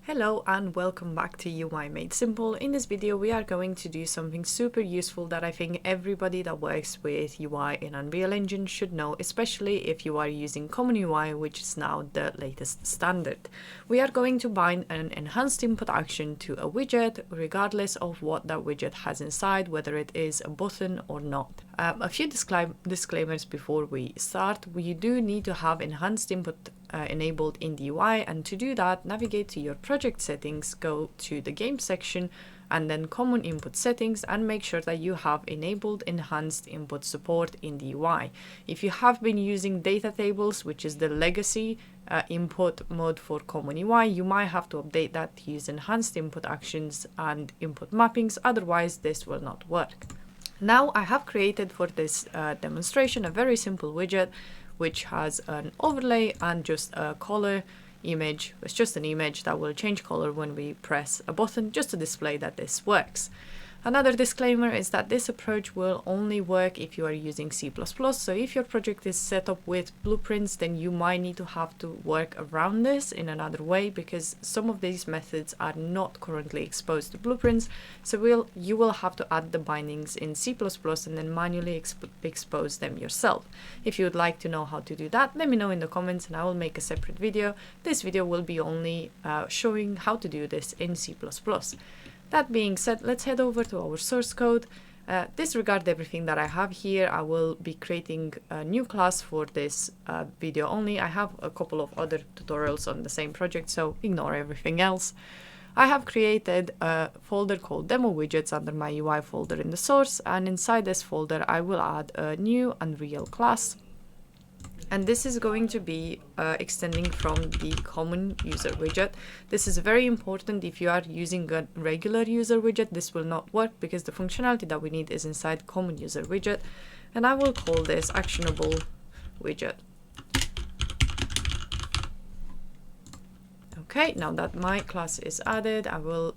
Hello and welcome back to UI Made Simple. In this video we are going to do something super useful that I think everybody that works with UI in Unreal Engine should know, especially if you are using Common UI, which is now the latest standard. We are going to bind an enhanced input action to a widget regardless of what that widget has inside, whether it is a button or not. A few disclaimers before we start. We do need to have enhanced input enabled in the UI, and to do that, navigate to your project settings, go to the game section and then common input settings, and make sure that you have enabled enhanced input support in the UI. If you have been using data tables, which is the legacy input mode for Common UI, you might have to update that to use enhanced input actions and input mappings, otherwise this will not work. Now I have created for this demonstration a very simple widget which has an overlay and just a color image. It's just an image that will change color when we press a button, just to display that this works. Another disclaimer is that this approach will only work if you are using C++, so if your project is set up with blueprints, then you might need to have to work around this in another way, because some of these methods are not currently exposed to blueprints, so you will have to add the bindings in C++ and then manually expose them yourself. If you would like to know how to do that, let me know in the comments and I will make a separate video. This video will be only showing how to do this in C++. That being said, let's head over to our source code. Disregard everything that I have here. I will be creating a new class for this video only. I have a couple of other tutorials on the same project, so ignore everything else. I have created a folder called demo widgets under my UI folder in the source, and inside this folder I will add a new Unreal class. And this is going to be extending from the Common User Widget. This is very important. If you are using a regular user widget, this will not work because the functionality that we need is inside Common User Widget. And I will call this actionable widget. Okay, now that my class is added, I will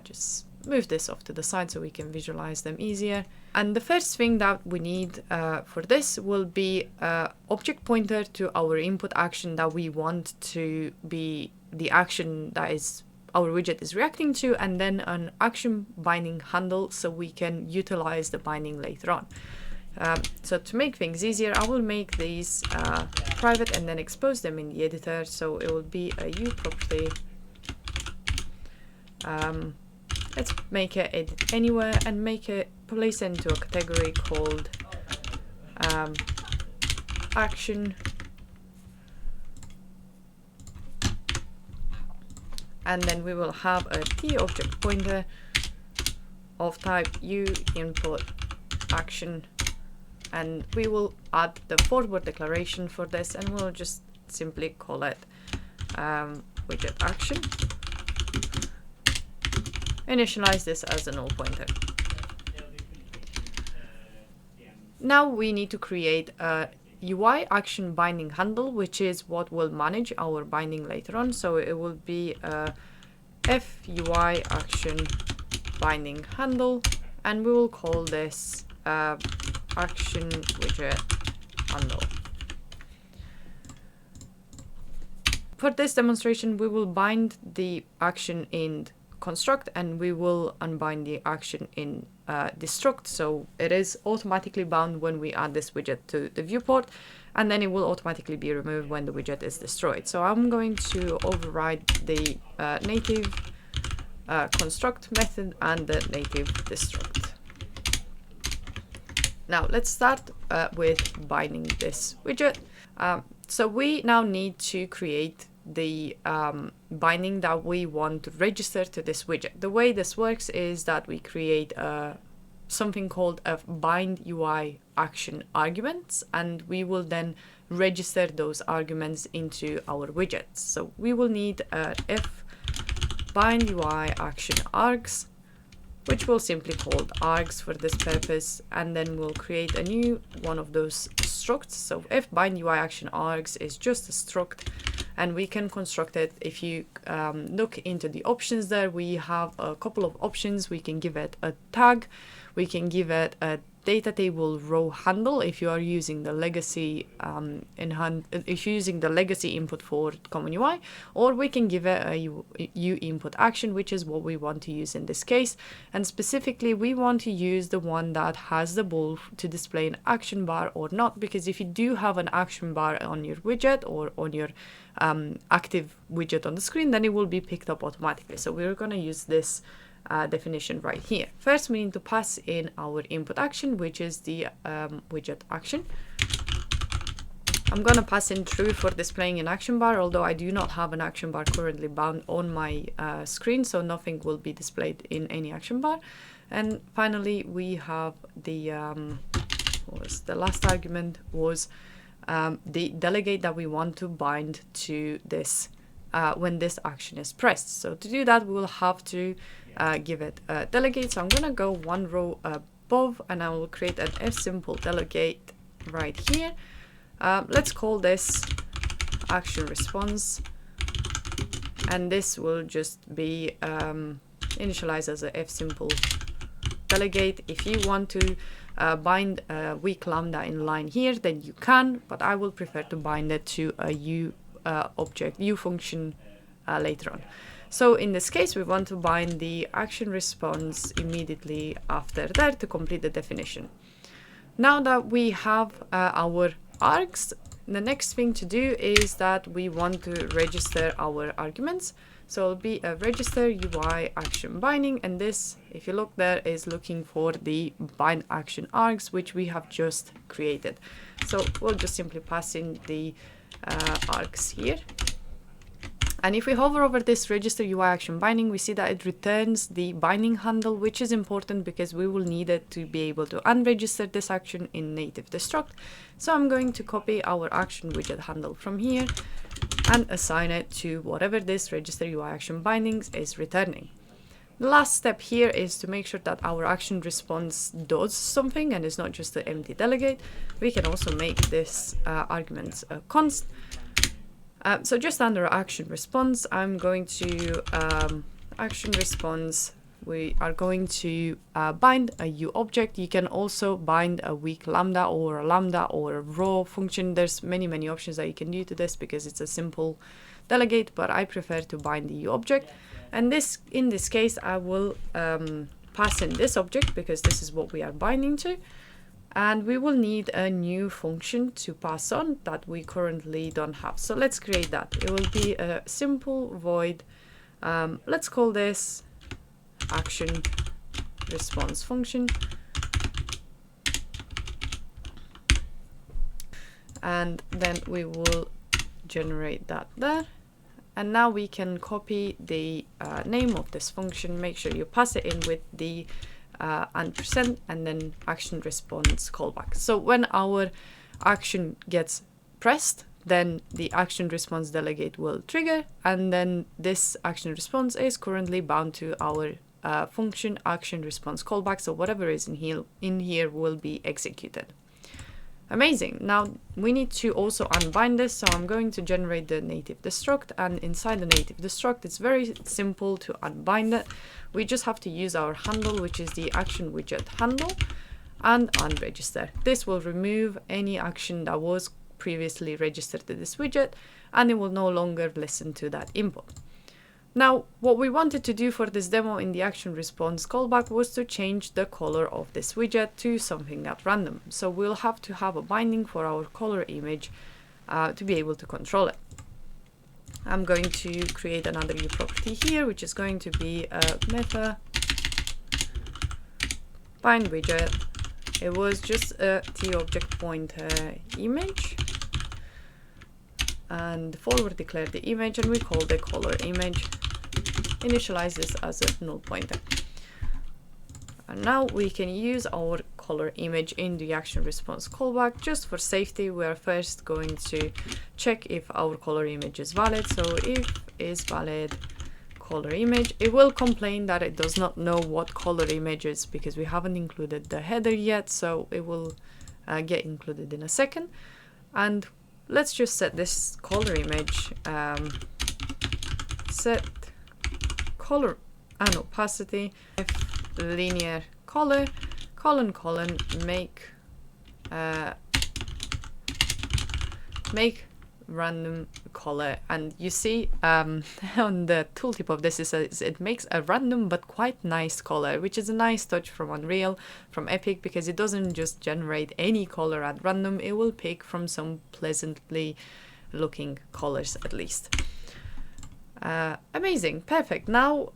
just move this off to the side so we can visualize them easier. And the first thing that we need for this will be an object pointer to our input action that we want to be the action that is our widget is reacting to, and then an action binding handle so we can utilize the binding later on. So to make things easier, I will make these private and then expose them in the editor. So it will be a U property. Let's make it edit anywhere and make it place into a category called action, and then we will have a T object pointer of type U input action, and we will add the forward declaration for this, and we'll just simply call it widget action. Initialize this as a null pointer. Now we need to create a UI action binding handle, which is what will manage our binding later on. So it will be a F UI action binding handle, and we will call this action widget handle. For this demonstration, we will bind the action in construct and we will unbind the action in destruct, so it is automatically bound when we add this widget to the viewport, and then it will automatically be removed when the widget is destroyed. So I'm going to override the native construct method and the native destruct. Now let's start with binding this widget. So we now need to create the binding that we want to register to this widget. The way this works is that we create something called a bind UI action arguments, and we will then register those arguments into our widgets. So we will need f bind UI action args, which we'll simply call args for this purpose, and then we'll create a new one of those structs. So f bind UI action args is just a struct, and we can construct it. If you look into the options there, we have a couple of options. We can give it a tag, we can give it a data table row handle if you are using the legacy if you're using the legacy input for Common UI, or we can give it a U input action, which is what we want to use in this case. And specifically, we want to use the one that has the ball to display an action bar or not, because if you do have an action bar on your widget or on your active widget on the screen, then it will be picked up automatically. So we're going to use this definition right here. First, we need to pass in our input action, which is the widget action. I'm going to pass in true for displaying an action bar, although I do not have an action bar currently bound on my screen, so nothing will be displayed in any action bar. And finally, we have the last argument was the delegate that we want to bind to this when this action is pressed. So to do that, we will have to give it a delegate. So I'm going to go one row above, and I will create an f-simple delegate right here. Let's call this action response, and this will just be initialized as a f-simple delegate. If you want to bind a weak lambda in line here, then you can, but I will prefer to bind it to a U function later on. So in this case, we want to bind the action response immediately after that to complete the definition. Now that we have our args, the next thing to do is that we want to register our arguments. So it'll be a register UI action binding, and this, if you look there, is looking for the bind action args, which we have just created. So we'll just simply pass in the args here. And if we hover over this register UI action binding, we see that it returns the binding handle, which is important because we will need it to be able to unregister this action in native destruct. So I'm going to copy our action widget handle from here and assign it to whatever this register UI action bindings is returning. The last step here is to make sure that our action response does something and is not just an empty delegate. We can also make this argument a const. So just under action response, I'm going to action response. We are going to bind a U object. You can also bind a weak lambda or a raw function. There's many options that you can do to this because it's a simple delegate, but I prefer to bind the U object. And this, in this case, I will pass in this object because this is what we are binding to. And we will need a new function to pass on that we currently don't have. So let's create that. It will be a simple void. Let's call this action response function. And then we will generate that there. And now we can copy the name of this function. Make sure you pass it in with the %, and then action response callback. So when our action gets pressed, then the action response delegate will trigger, and then this action response is currently bound to our function action response callback. So whatever is in here will be executed. Amazing. Now we need to also unbind this. So I'm going to generate the native destruct, and inside the native destruct, it's very simple to unbind it. We just have to use our handle, which is the action widget handle, and unregister. This will remove any action that was previously registered to this widget, and it will no longer listen to that input. Now, what we wanted to do for this demo in the action response callback was to change the color of this widget to something at random. So we'll have to have a binding for our color image to be able to control it. I'm going to create another new property here, which is going to be a meta bind widget. It was just a t-object pointer image, and forward declare the image, and we call the color image. Initialize this as a null pointer. And now we can use our color image in the action response callback. Just for safety, we are first going to check if our color image is valid. So if is valid color image, it will complain that it does not know what color image is because we haven't included the header yet. So it will get included in a second. And let's just set this color image, set color and opacity linear color, colon make random color, and you see on the tooltip of this is it makes a random but quite nice color, which is a nice touch from Unreal, from Epic, because it doesn't just generate any color at random, it will pick from some pleasantly looking colors at least. Amazing, perfect. Now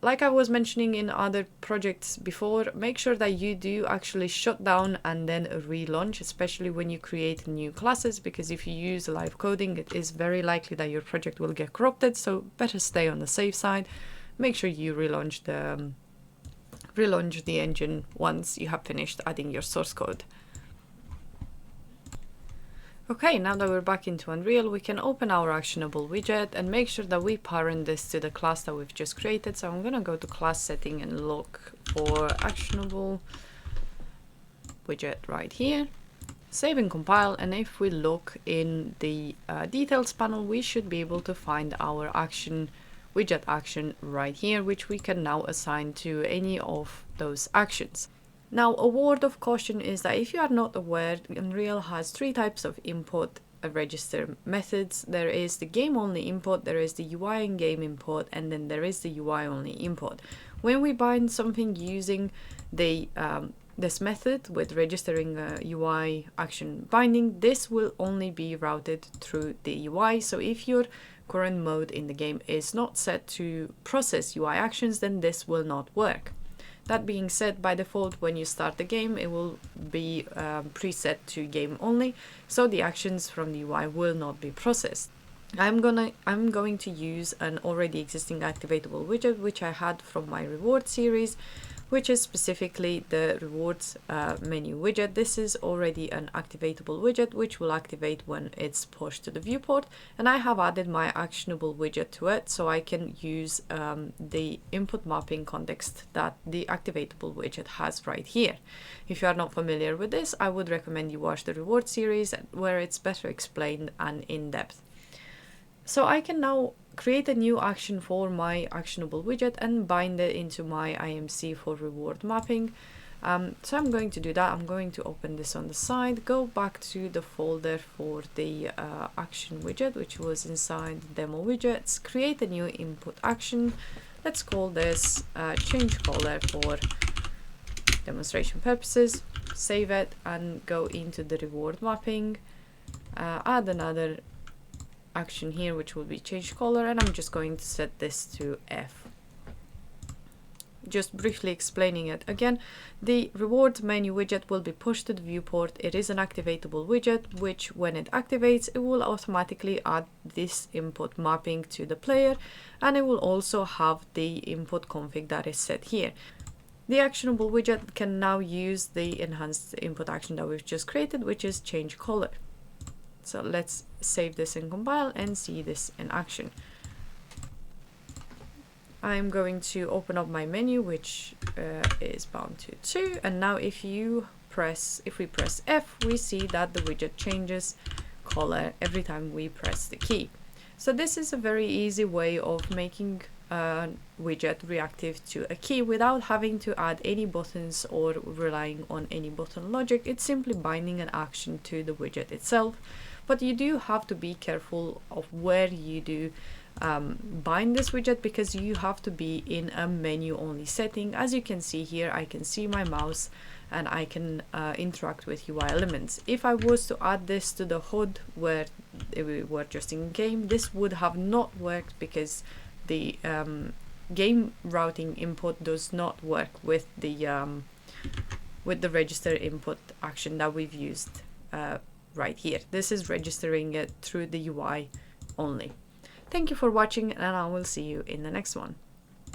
like I was mentioning in other projects before, make sure that you do actually shut down and then relaunch, especially when you create new classes, because if you use live coding, it is very likely that your project will get corrupted, so better stay on the safe side. Make sure you relaunch the engine once you have finished adding your source code. Okay, now that we're back into Unreal, we can open our actionable widget and make sure that we parent this to the class that we've just created. So I'm gonna go to class setting and look for actionable widget right here. Save and compile, and if we look in the details panel, we should be able to find our widget action right here, which we can now assign to any of those actions. Now, a word of caution is that if you are not aware, Unreal has 3 types of import register methods. There is the game only import, there is the UI and game import, and then there is the UI only import. When we bind something using the this method with registering a UI action binding, this will only be routed through the UI. So if your current mode in the game is not set to process UI actions, then this will not work. That being said, by default, when you start the game, it will be preset to game only, so the actions from the UI will not be processed. I'm going to use an already existing activatable widget, which I had from my reward series, which is specifically the rewards menu widget. This is already an activatable widget, which will activate when it's pushed to the viewport, and I have added my actionable widget to it, so I can use the input mapping context that the activatable widget has right here. If you are not familiar with this, I would recommend you watch the reward series, where it's better explained and in depth. So I can now create a new action for my actionable widget and bind it into my IMC for reward mapping. So I'm going to do that. I'm going to open this on the side, go back to the folder for the action widget, which was inside demo widgets, create a new input action. Let's call this change color for demonstration purposes, save it and go into the reward mapping, add another action here, which will be change color, and I'm just going to set this to F. Just briefly explaining it again, the reward menu widget will be pushed to the viewport. It is an activatable widget, which when it activates, it will automatically add this input mapping to the player, and it will also have the input config that is set here. The actionable widget can now use the enhanced input action that we've just created, which is change color. So let's save this and compile and see this in action. I'm going to open up my menu, which is bound to 2, and now if we press F, we see that the widget changes color every time we press the key. So this is a very easy way of making a widget reactive to a key without having to add any buttons or relying on any button logic. It's simply binding an action to the widget itself. But you do have to be careful of where you do bind this widget, because you have to be in a menu only setting. As you can see here, I can see my mouse and I can interact with UI elements. If I was to add this to the HUD where we were just in game, this would have not worked, because the game routing input does not work with the register input action that we've used right here. This is registering it through the UI only. Thank you for watching, and I will see you in the next one.